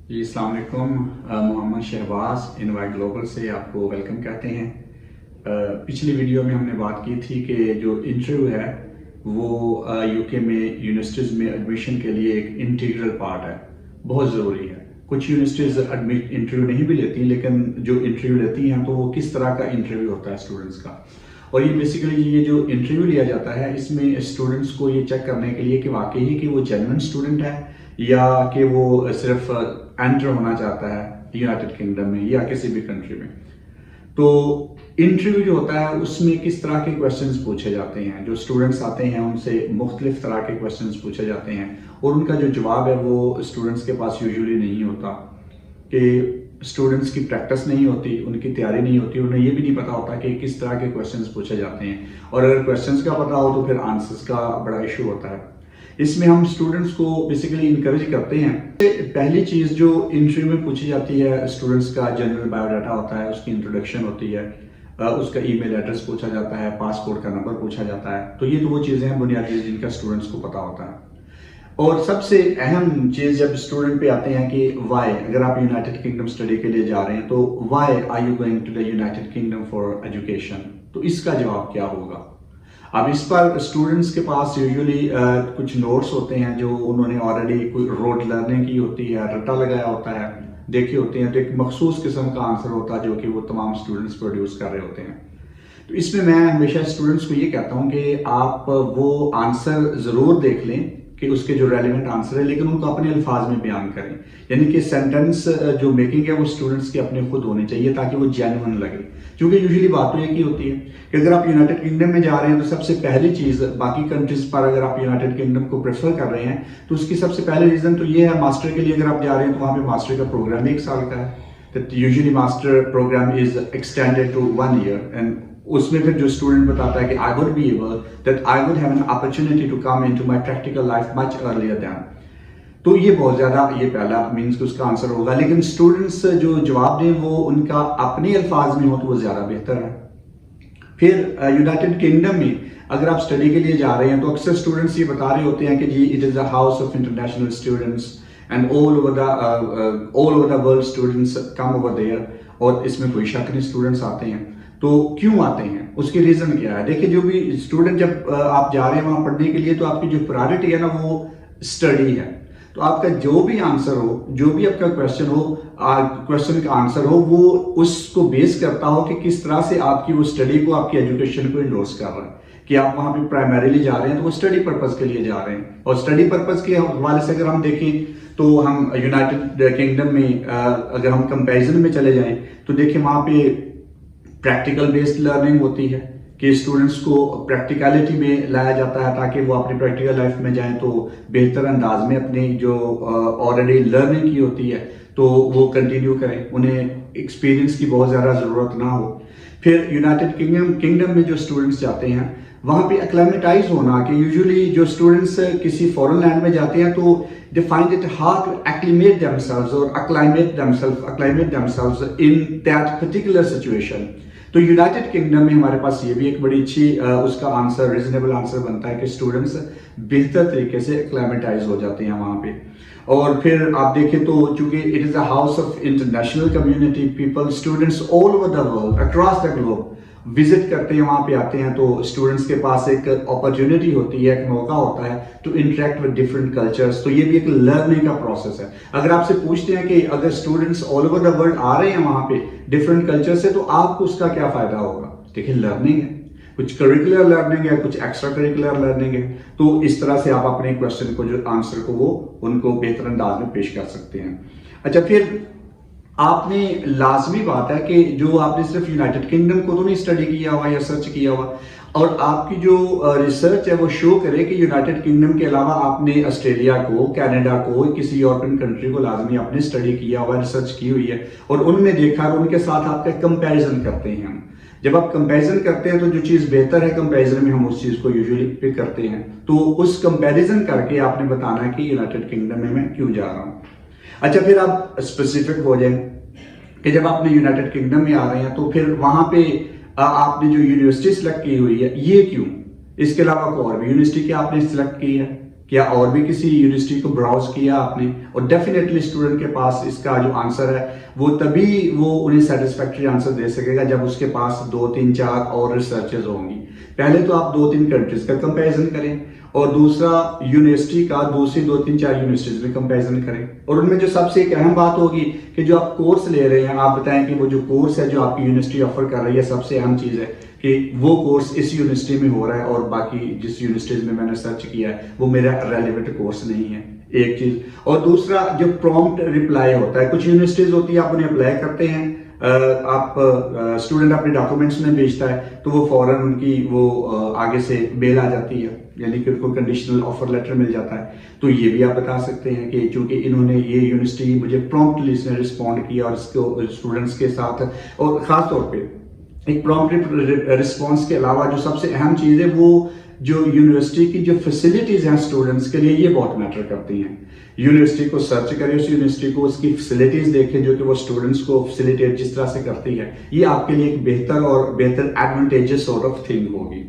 जी अस्सलाम वालेकुम। Mohammad Shahbaz invite global से आपको वेलकम कहते हैं। पिछली वीडियो में हमने बात की थी कि जो इंटरव्यू है वो यूके में यूनिवर्सिटीज़ में एडमिशन के लिए एक इंटीग्रल पार्ट है, बहुत ज़रूरी है। कुछ यूनिवर्सिटीज़ इंटरव्यू नहीं भी लेती, लेकिन जो इंटरव्यू लेती हैं तो वो किस तरह का इंटरव्यू होता है स्टूडेंट्स का। और ये बेसिकली ये जो इंटरव्यू लिया जाता है इसमें स्टूडेंट्स को ये चेक करने के लिए कि वाकई ही कि वो जेन्युइन स्टूडेंट है या कि वो सिर्फ एंटर होना चाहता है यूनाइटेड किंगडम में या किसी भी कंट्री में। तो इंटरव्यू जो होता है उसमें किस तरह के क्वेश्चंस पूछे जाते हैं, जो स्टूडेंट्स आते हैं उनसे मुख्तलिफ तरह के क्वेश्चंस पूछे जाते हैं और उनका जो जवाब है वो स्टूडेंट्स के पास यूजुअली नहीं होता। कि स्टूडेंट्स की प्रैक्टिस नहीं होती, उनकी तैयारी नहीं होती, उन्हें ये भी नहीं पता होता कि किस तरह के क्वेश्चंस पूछे जाते हैं। और अगर क्वेश्चंस का पता हो तो फिर आंसर्स का बड़ा इशू होता है। इसमें हम स्टूडेंट्स को बेसिकली इनकरेज करते हैं। पहली चीज़ जो इंटरव्यू में पूछी जाती है, स्टूडेंट्स का जनरल बायोडाटा होता है, उसकी इंट्रोडक्शन होती है, उसका ईमेल एड्रेस पूछा जाता है, पासपोर्ट का नंबर पूछा जाता है। तो ये तो वो चीज़ें हैं बुनियादी जिनका स्टूडेंट्स को पता होता है। और सबसे अहम चीज़ जब स्टूडेंट पे आते हैं कि वाई, अगर आप यूनाइटेड किंगडम स्टडी के लिए जा रहे हैं तो why are you going to the United Kingdom for education, तो इसका जवाब क्या होगा। अब इस पर स्टूडेंट्स के पास यूजुअली कुछ नोट्स होते हैं जो उन्होंने ऑलरेडी कोई रोड लर्निंग की होती है, रट्टा लगाया होता है, देखे होते हैं। तो एक मखसूस किस्म का आंसर होता है जो कि वो तमाम स्टूडेंट्स प्रोड्यूस कर रहे होते हैं। तो इसमें मैं हमेशा स्टूडेंट्स को ये कहता हूँ कि आप वो आंसर ज़रूर देख लें कि उसके जो रेलिवेंट आंसर है, लेकिन उनको अपने अल्फाज में बयान करें। यानी कि सेंटेंस जो मेकिंग है वो स्टूडेंट्स की अपने खुद होनी चाहिए ताकि वो जेन्युइन लगे। क्योंकि यूजुअली बात तो एक ही होती है कि अगर आप यूनाइटेड किंगडम में जा रहे हैं तो सबसे पहली चीज़, बाकी कंट्रीज पर अगर आप यूनाइटेड किंगडम को प्रेफर कर रहे हैं तो उसकी सबसे पहले रीज़न तो ये है, मास्टर के लिए अगर आप जा रहे हैं तो वहाँ पे मास्टर का प्रोग्राम 1 साल का है। Usually master programme is extended to 1 year and उसमें फिर जो स्टूडेंट बताता है कि I would be able that I would have an opportunity to come into my practical life much earlier than. तो ये बहुत ज़्यादा, ये पहला मीन्स कि उसका आंसर होगा। लेकिन स्टूडेंट्स जो जवाब दें वो उनका अपने अल्फाज में हो तो वो ज़्यादा बेहतर है। फिर यूनाइटेड किंगडम में अगर आप स्टडी के लिए जा रहे हैं तो अक्सर स्टूडेंट्स ये बता रहे होते हैं कि जी it is a house of international students and all over the world students come over there. और इसमें कोई शक नहीं, स्टूडेंट्स आते हैं। तो क्यों आते हैं, उसकी रीज़न क्या है। देखिए, जो भी स्टूडेंट जब आप जा रहे हैं वहाँ पढ़ने के लिए तो आपकी जो प्रायोरिटी है ना वो स्टडी है। तो आपका जो भी आंसर हो, जो भी आपका क्वेश्चन हो, क्वेश्चन का आंसर हो, वो उसको बेस करता हो कि किस तरह से आपकी वो स्टडी को, आपकी एजुकेशन को इंडोर्स कर रहा है। कि आप वहाँ पे प्राइमरीली जा रहे हैं तो वो स्टडी पर्पज़ के लिए जा रहे हैं। और स्टडी पर्पज़ के हवाले से अगर हम देखें तो हम यूनाइटेड किंगडम में अगर हम कंपैरिजन में चले जाएं तो देखिए वहाँ पे प्रैक्टिकल बेस्ड लर्निंग होती है कि स्टूडेंट्स को प्रैक्टिकलिटी में लाया जाता है ताकि वो अपनी प्रैक्टिकल लाइफ में जाएं तो बेहतर अंदाज में अपनी जो ऑलरेडी लर्निंग की होती है तो वो कंटिन्यू करें, उन्हें एक्सपीरियंस की बहुत ज़्यादा ज़रूरत ना हो। फिर यूनाइटेड किंगडम में जो स्टूडेंट्स जाते हैं वहाँ पे एक्लेमेटाइज होना, कि यूजुअली जो स्टूडेंट्स किसी फॉरेन लैंड में जाते हैं तो they find it hard to acclimate themselves और acclimate themselves in that particular situation. तो यूनाइटेड किंगडम में हमारे पास ये भी एक बड़ी अच्छी उसका आंसर, रीजनेबल आंसर बनता है कि स्टूडेंट्स बेहतर तरीके से एक्लेमेटाइज हो जाते हैं वहाँ पे। और फिर आप देखें तो चूंकि it is a house of international community, people, students all over the world, across the globe visit करते हैं, वहाँ पे आते हैं। तो स्टूडेंट्स के पास एक अपॉर्चुनिटी होती है, एक मौका होता है to interact with different cultures. तो ये भी एक लर्निंग का प्रोसेस है। अगर आपसे पूछते हैं कि अगर students all over the world आ रहे हैं वहाँ पे डिफरेंट कल्चर से तो आपको उसका क्या फ़ायदा होगा। देखिए, लर्निंग है, कुछ करिकुलर लर्निंग है, कुछ एक्स्ट्रा करिकुलर लर्निंग है। तो इस तरह से आप अपने क्वेश्चन को, जो आंसर को, वो उनको बेहतर अंदाज में पेश कर सकते हैं। अच्छा, फिर आपने, लाजमी बात है कि जो आपने सिर्फ यूनाइटेड किंगडम को तो नहीं स्टडी किया हुआ या सर्च किया हुआ, और आपकी जो रिसर्च है वो शो करे कि यूनाइटेड किंगडम के अलावा आपने ऑस्ट्रेलिया को, कनाडा को, किसी यूरोपियन कंट्री को लाजमी आपने स्टडी किया हुआ, रिसर्च की हुई है और उनमें देखा और उनके साथ आपका कंपैरिजन करते हैं हम। जब आप कंपैरिजन करते हैं तो जो चीज़ बेहतर है कंपैरिजन में हम उस चीज़ को यूजुअली पिक करते हैं। तो उस कंपैरिजन करके आपने बताना है कि यूनाइटेड किंगडम में मैं क्यों जा रहा हूँ। अच्छा, फिर आप स्पेसिफिक हो जाए कि जब आपने यूनाइटेड किंगडम में आ रहे हैं तो फिर वहाँ पे आपने जो यूनिवर्सिटी सेलेक्ट की हुई है ये क्यों, इसके अलावा कोई और भी यूनिवर्सिटी क्या आपने सिलेक्ट की है, क्या और भी किसी यूनिवर्सिटी को ब्राउज किया आपने? और डेफिनेटली स्टूडेंट के पास इसका जो आंसर है वो तभी वो उन्हें सेटिस्फैक्ट्री आंसर दे सकेगा जब उसके पास 2, 3, 4 और रिसर्चेज होंगी। पहले तो आप 2-3 कंट्रीज का कंपैरिजन करें और दूसरा यूनिवर्सिटी का दूसरी 2, 3, 4 यूनिवर्सिटीज में कंपैरिजन करें और उनमें जो सबसे एक अहम बात होगी कि जो आप कोर्स ले रहे हैं आप बताएं कि वो जो कोर्स है जो आपकी यूनिवर्सिटी ऑफर कर रही है, सबसे अहम चीज है कि वो कोर्स इस यूनिवर्सिटी में हो रहा है और बाकी जिस यूनिवर्सिटीज में मैंने सर्च किया है वो मेरा रेलेवेंट कोर्स नहीं है, एक चीज। और दूसरा जो प्रॉम्प्ट रिप्लाई होता है, कुछ यूनिवर्सिटीज होती है आप उन्हें अप्लाई करते हैं, आप स्टूडेंट अपने डॉक्यूमेंट्स में भेजता है तो वो फौरन उनकी वो आगे से मेल आ जाती है, यानी कि उनको कंडीशनल ऑफर लेटर मिल जाता है। तो ये भी आप बता सकते हैं कि चूंकि इन्होंने ये यूनिवर्सिटी मुझे प्रॉम्प्टली इसने रिस्पॉन्ड किया और इसको स्टूडेंट्स के साथ, और खास तौर पे एक प्रॉम्प्ट रिस्पॉन्स के अलावा जो सबसे अहम चीज है वो जो यूनिवर्सिटी की जो फैसिलिटीज हैं स्टूडेंट्स के लिए, ये बहुत मैटर करती हैं। यूनिवर्सिटी को सर्च करें, उस यूनिवर्सिटी को उसकी फैसिलिटीज देखें जो कि वो स्टूडेंट्स को फैसिलिटेट जिस तरह से करती है, ये आपके लिए एक बेहतर एडवांटेजेस सॉर्ट ऑफ थिंग होगी।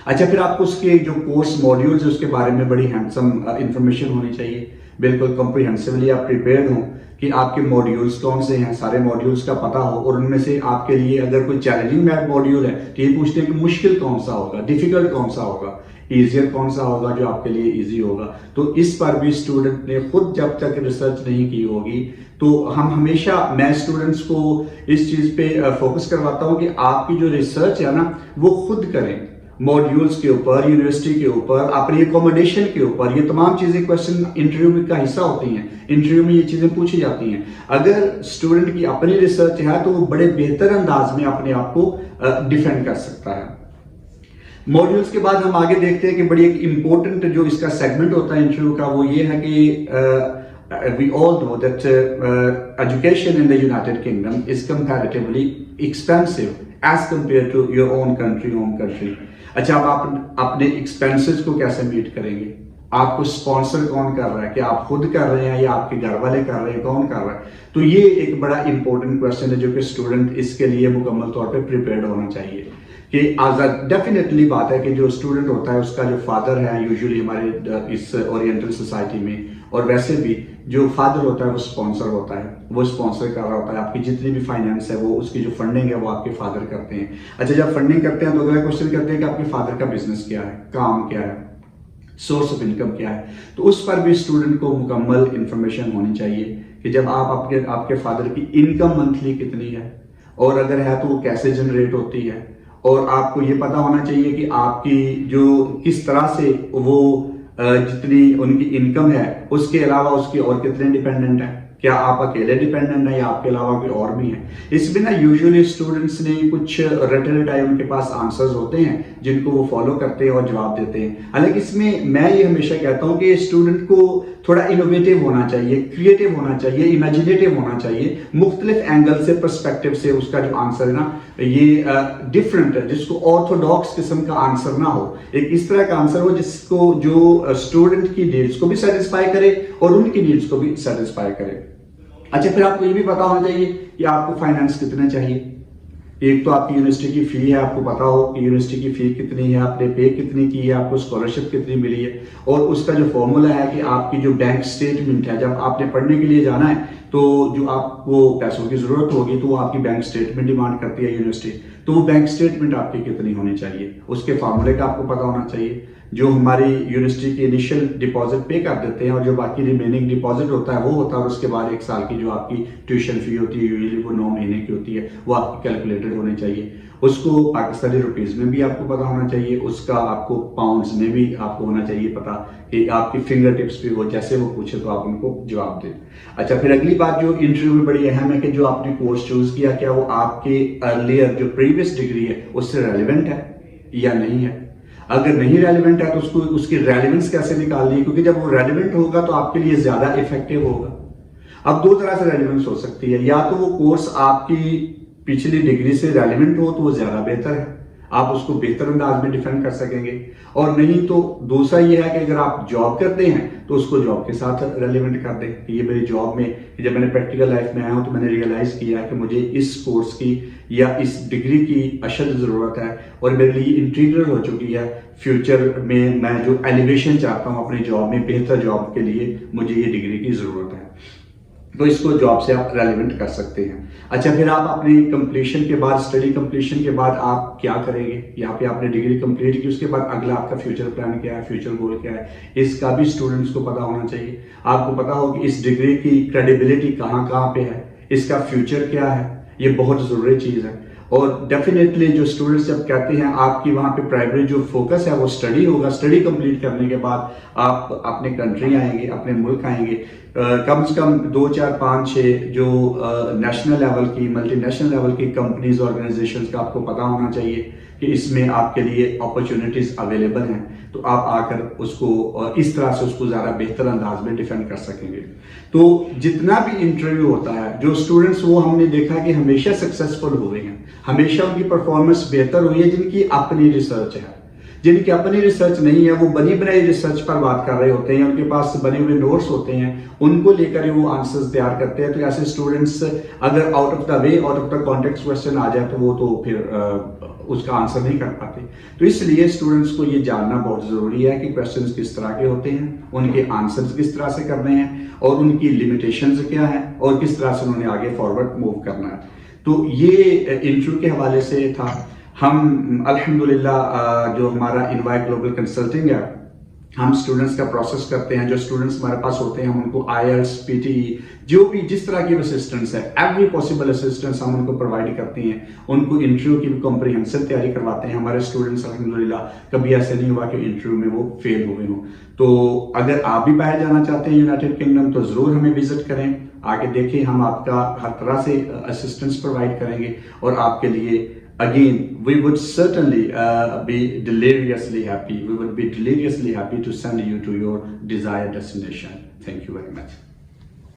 अच्छा, फिर आपको उसके जो कोर्स मॉड्यूल्स है उसके बारे में बड़ी हैंडसम इंफॉर्मेशन होनी चाहिए, बिल्कुल कॉम्प्रिहेंसिवली आप प्रिपेयर्ड हो कि आपके मॉड्यूल्स कौन से हैं, सारे मॉड्यूल्स का पता हो और उनमें से आपके लिए अगर कोई चैलेंजिंग मॉड्यूल है तो ये पूछते हैं कि मुश्किल कौन सा होगा, डिफिकल्ट कौन सा होगा, इजियर कौन सा होगा जो आपके लिए इजी होगा। तो इस पर भी स्टूडेंट ने खुद जब तक रिसर्च नहीं की होगी तो मैं स्टूडेंट्स को इस चीज पे फोकस करवाता हूं कि आपकी जो रिसर्च है ना वो खुद करें, मॉड्यूल्स के ऊपर, यूनिवर्सिटी के ऊपर, अपनी एकोमोडेशन के ऊपर। ये तमाम चीजें क्वेश्चन इंटरव्यू का हिस्सा होती हैं, इंटरव्यू में ये चीजें पूछी जाती हैं। अगर स्टूडेंट की अपनी रिसर्च है तो वो बड़े बेहतर अंदाज में अपने आप को डिफेंड कर सकता है। मॉड्यूल्स के बाद हम आगे देखते हैं कि बड़ी एक इंपॉर्टेंट जो इसका सेगमेंट होता है इंटरव्यू का वो ये है कि we all know that education in the United Kingdom is comparatively expensive as compared to your own country, home country. अच्छा, अब आप अपने एक्सपेंसेस को कैसे मीट करेंगे? आपको स्पॉन्सर कौन कर रहा है? क्या आप खुद कर रहे हैं या आपके घर वाले कर रहे हैं? कौन कर रहा है? तो ये एक बड़ा इंपॉर्टेंट क्वेश्चन है जो कि स्टूडेंट इसके लिए मुकम्मल तौर पे प्रिपेयर्ड होना चाहिए। कि आजाद डेफिनेटली बात है कि जो स्टूडेंट होता है उसका जो फादर है यूजुअली हमारे इस ओरिएंटल सोसाइटी में, और वैसे भी जो फादर होता है वो स्पॉन्सर होता है, वो स्पॉन्सर कर रहा होता है। आपकी जितनी भी फाइनेंस है वो उसकी जो फंडिंग है वो आपके फादर करते हैं। अच्छा, जब फंडिंग करते हैं तो अगला क्वेश्चन करते हैं कि आपके फादर का बिजनेस क्या है, काम क्या है, सोर्स ऑफ इनकम क्या है। तो उस पर भी स्टूडेंट को मुकम्मल इंफॉर्मेशन होनी चाहिए कि जब आपके फादर की इनकम मंथली कितनी है और अगर है तो वो कैसे जनरेट होती है, और आपको ये पता होना चाहिए कि आपकी जो किस तरह से वो जितनी उनकी इनकम है उसके अलावा उसकी और कितने डिपेंडेंट है, क्या आप अकेले डिपेंडेंट है या आपके अलावा कोई और भी है। इसमें ना यूजुअली स्टूडेंट्स ने कुछ रटे रटाए उनके पास आंसर्स होते हैं जिनको वो फॉलो करते हैं और जवाब देते हैं। हालांकि इसमें मैं ये हमेशा कहता हूं कि स्टूडेंट को थोड़ा इनोवेटिव होना चाहिए, क्रिएटिव होना चाहिए, इमेजिनेटिव होना चाहिए, मुख्तलिफ एंगल से, पर्सपेक्टिव से उसका जो आंसर है ना ये डिफरेंट है, जिसको ऑर्थोडॉक्स किस्म का आंसर ना हो, एक इस तरह का आंसर हो जिसको जो स्टूडेंट की नीड्स को भी सेटिस्फाई करे और उनकी नीड्स को भी सेटिस्फाई करे। अच्छा, फिर आपको ये भी पता होना चाहिए कि आपको फाइनेंस कितने चाहिए। एक तो आपकी यूनिवर्सिटी की फी है, आपको पता हो कि यूनिवर्सिटी की फी कितनी है, आपने पे कितनी की है, आपको स्कॉलरशिप कितनी मिली है, और उसका जो फॉर्मूला है कि आपकी जो बैंक स्टेटमेंट है, जब आपने पढ़ने के लिए जाना है तो जो आपको पैसों की जरूरत होगी तो वो आपकी बैंक स्टेटमेंट डिमांड करती है यूनिवर्सिटी, तो वो बैंक स्टेटमेंट आपकी कितनी होनी चाहिए, उसके फार्मूले का आपको पता होना चाहिए। जो हमारी यूनिवर्सिटी की इनिशियल डिपॉजिट पे कर देते हैं और जो बाकी रिमेनिंग डिपॉजिट होता है वो होता है, और उसके बाद 1 साल की जो आपकी ट्यूशन फी होती है यूजुअली वो 9 महीने की होती है, वो आपकी कैलकुलेटेड होनी चाहिए। उसको पाकिस्तानी रुपीज में भी आपको पता होना चाहिए, उसका आपको पाउंड्स में भी आपको होना चाहिए पता, कि आपकी फिंगर टिप्स भी हो, जैसे वो पूछे तो आप उनको जवाब दें। अच्छा, फिर अगली बात जो इंटरव्यू में बड़ी अहम है कि जो आपने कोर्स चूज किया क्या वो आपके अर्लियर जो प्रीवियस डिग्री है उससे रेलिवेंट है या नहीं है। अगर नहीं रेलिवेंट है तो उसकी रेलिवेंस कैसे निकालनी है, क्योंकि जब वो रेलिवेंट होगा तो आपके लिए ज्यादा इफेक्टिव होगा। अब 2 तरह से रेलिवेंस हो सकती है, या तो वो कोर्स आपकी पिछली डिग्री से रेलिवेंट हो तो वो ज्यादा बेहतर है, आप उसको बेहतर अंदाज में डिफेंड कर सकेंगे। और नहीं तो दूसरा ये है कि अगर आप जॉब करते हैं तो उसको जॉब के साथ रेलिवेंट कर दें कि ये मेरी जॉब में, जब मैंने प्रैक्टिकल लाइफ में आया हूँ तो मैंने रियलाइज किया कि मुझे इस कोर्स की या इस डिग्री की अशद ज़रूरत है और मेरे लिए इंटीग्रल हो चुकी है। फ्यूचर में मैं जो एलिवेशन चाहता हूँ अपनी जॉब में, बेहतर जॉब के लिए मुझे ये डिग्री की ज़रूरत है, तो इसको जॉब से आप रेलिवेंट कर सकते हैं। अच्छा, फिर आप अपनी कंप्लीशन के बाद, स्टडी कंप्लीशन के बाद आप क्या करेंगे? यहाँ पे आपने डिग्री कंप्लीट की, उसके बाद अगला आपका फ्यूचर प्लान क्या है, फ्यूचर गोल क्या है, इसका भी स्टूडेंट्स को पता होना चाहिए। आपको पता हो कि इस डिग्री की क्रेडिबिलिटी कहाँ कहाँ पे है, इसका फ्यूचर क्या है, ये बहुत ज़रूरी चीज़ है। और डेफिनेटली जो स्टूडेंट्स जब कहते हैं आपकी वहाँ पे प्राइमरी जो फोकस है वो स्टडी होगा, स्टडी कंप्लीट करने के बाद आप अपने कंट्री आएंगे, अपने मुल्क आएंगे, कम से कम 2, 4, 5, 6 जो नेशनल लेवल की, मल्टीनेशनल लेवल की कंपनीज ऑर्गेनाइजेशंस का आपको पता होना चाहिए कि इसमें आपके लिए अपॉर्चुनिटीज अवेलेबल हैं, तो आप आकर उसको इस तरह से उसको ज़्यादा बेहतर अंदाज में डिफेंड कर सकेंगे। तो जितना भी इंटरव्यू होता है, जो स्टूडेंट्स, वो हमने देखा कि हमेशा सक्सेसफुल हुए हैं, हमेशा उनकी परफॉर्मेंस बेहतर हुई है जिनकी अपनी रिसर्च है। जिनकी अपनी रिसर्च नहीं है वो बनी बनाई रिसर्च पर बात कर रहे होते हैं, उनके पास बने हुए नोट्स होते हैं, उनको लेकर ही वो आंसर्स तैयार करते हैं। तो ऐसे स्टूडेंट्स अगर out of the way, out of the context question आ जाए तो वो तो फिर उसका आंसर नहीं कर पाते। तो इसलिए स्टूडेंट्स को ये जानना बहुत ज़रूरी है कि क्वेश्चंस किस तरह के होते हैं, उनके आंसर्स किस तरह से करने हैं और उनकी लिमिटेशंस क्या हैं और किस तरह से उन्होंने आगे फॉरवर्ड मूव करना है। तो ये इंटरव्यू के हवाले से था। हम अल्हम्दुलिल्लाह जो हमारा इनवाइट ग्लोबल कंसल्टिंग है, हम स्टूडेंट्स का प्रोसेस करते हैं। जो स्टूडेंट्स हमारे पास होते हैं हम उनको IELTS, PTE, जो भी जिस तरह की असिस्टेंस है, एवरी पॉसिबल असिस्टेंस हम उनको प्रोवाइड करते हैं। उनको इंटरव्यू की कॉम्प्रिहेंसिव तैयारी करवाते हैं। हमारे स्टूडेंट्स अल्हम्दुलिल्लाह कभी ऐसे नहीं हुआ कि इंटरव्यू में वो फेल हुए हों। तो अगर आप भी बाहर जाना चाहते हैं यूनाइटेड किंगडम, तो ज़रूर हमें विजिट करें, आके देखें, हम आपका हर तरह से असिस्टेंस प्रोवाइड करेंगे और आपके लिए again we would certainly be deliriously happy to send you to your desired destination. Thank you very much.